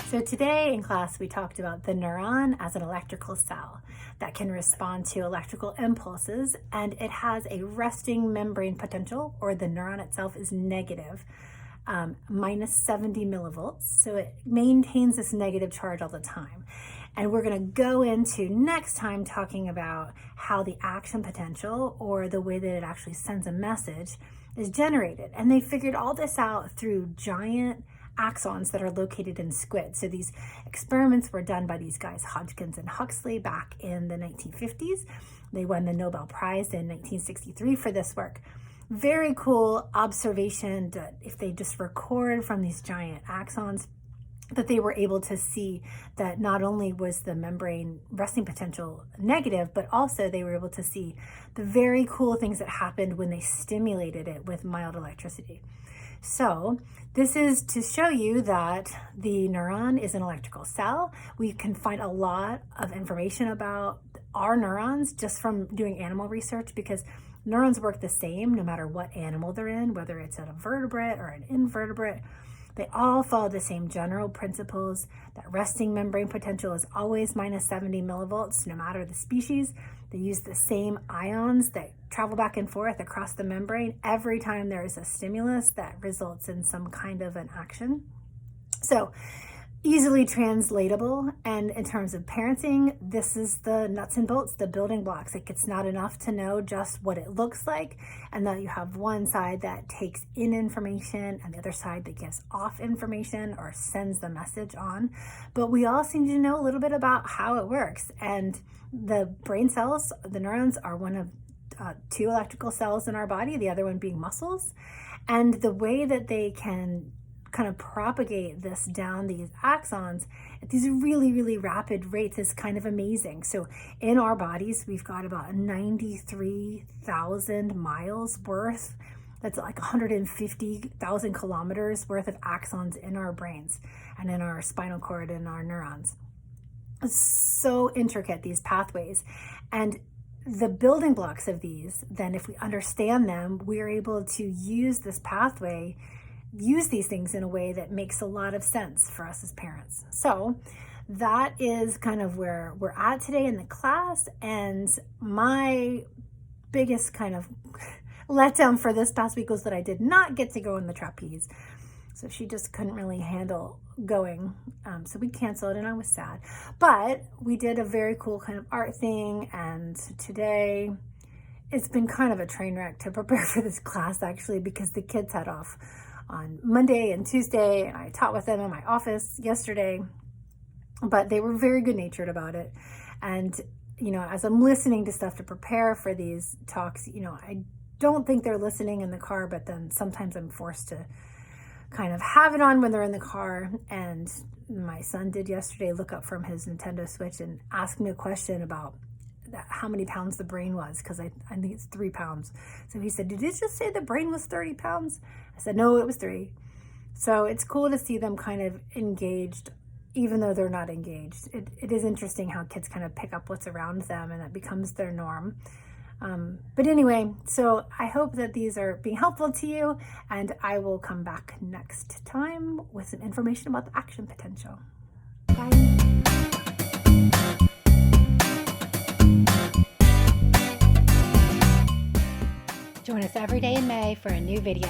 So today in class, we talked about the neuron as an electrical cell that can respond to electrical impulses, and it has a resting membrane potential, or the neuron itself is negative, minus 70 millivolts. So it maintains this negative charge all the time. And we're going to go into next time talking about how the action potential, or the way that it actually sends a message, is generated. And they figured all this out through giant axons that are located in squid. So these experiments were done by these guys, Hodgkins and Huxley, back in the 1950s. They won the Nobel Prize in 1963 for this work. Very cool observation that if they just record from these giant axons, that they were able to see that not only was the membrane resting potential negative, but also they were able to see the very cool things that happened when they stimulated it with mild electricity. So this is to show you that the neuron is an electrical cell. We can find a lot of information about our neurons just from doing animal research, because neurons work the same no matter what animal they're in, whether it's a vertebrate or an invertebrate. They all follow the same general principles. That resting membrane potential is always minus 70 millivolts, no matter the species. They use the same ions that travel back and forth across the membrane every time there is a stimulus that results in some kind of an action. So easily translatable. And in terms of parenting, this is the nuts and bolts, the building blocks. Like, it's not enough to know just what it looks like, and that you have one side that takes in information and the other side that gives off information or sends the message on. But we all seem to know a little bit about how it works. And the brain cells, the neurons, are one of two electrical cells in our body, the other one being muscles. And the way that they can kind of propagate this down these axons at these really, really rapid rates is kind of amazing. So in our bodies, we've got about 93,000 miles worth. That's like 150,000 kilometers worth of axons in our brains and in our spinal cord and our neurons. It's so intricate, these pathways. And the building blocks of these, then if we understand them, we're able to use this pathway, use these things in a way that makes a lot of sense for us as parents. So that is kind of where we're at today in the class. And my biggest kind of letdown for this past week was that I did not get to go in the trapeze. So she just couldn't really handle going. So we canceled, and I was sad. But we did a very cool kind of art thing. And today it's been kind of a train wreck to prepare for this class, actually, because the kids had off on Monday and Tuesday, and I taught with them in my office yesterday, but they were very good natured about it. And, you know, as I'm listening to stuff to prepare for these talks, you know, I don't think they're listening in the car, but then sometimes I'm forced to kind of have it on when they're in the car. And my son did yesterday look up from his Nintendo Switch and ask me a question about how many pounds the brain was, because I think it's 3 pounds. So he said, "Did you just say the brain was 30 pounds? I said, "No, it was 3. So it's cool to see them kind of engaged, even though they're not engaged. It is interesting how kids kind of pick up what's around them, and that becomes their norm. But anyway, so I hope that these are being helpful to you, and I will come back next time with some information about the action potential. Bye. Join us every day in May for a new video.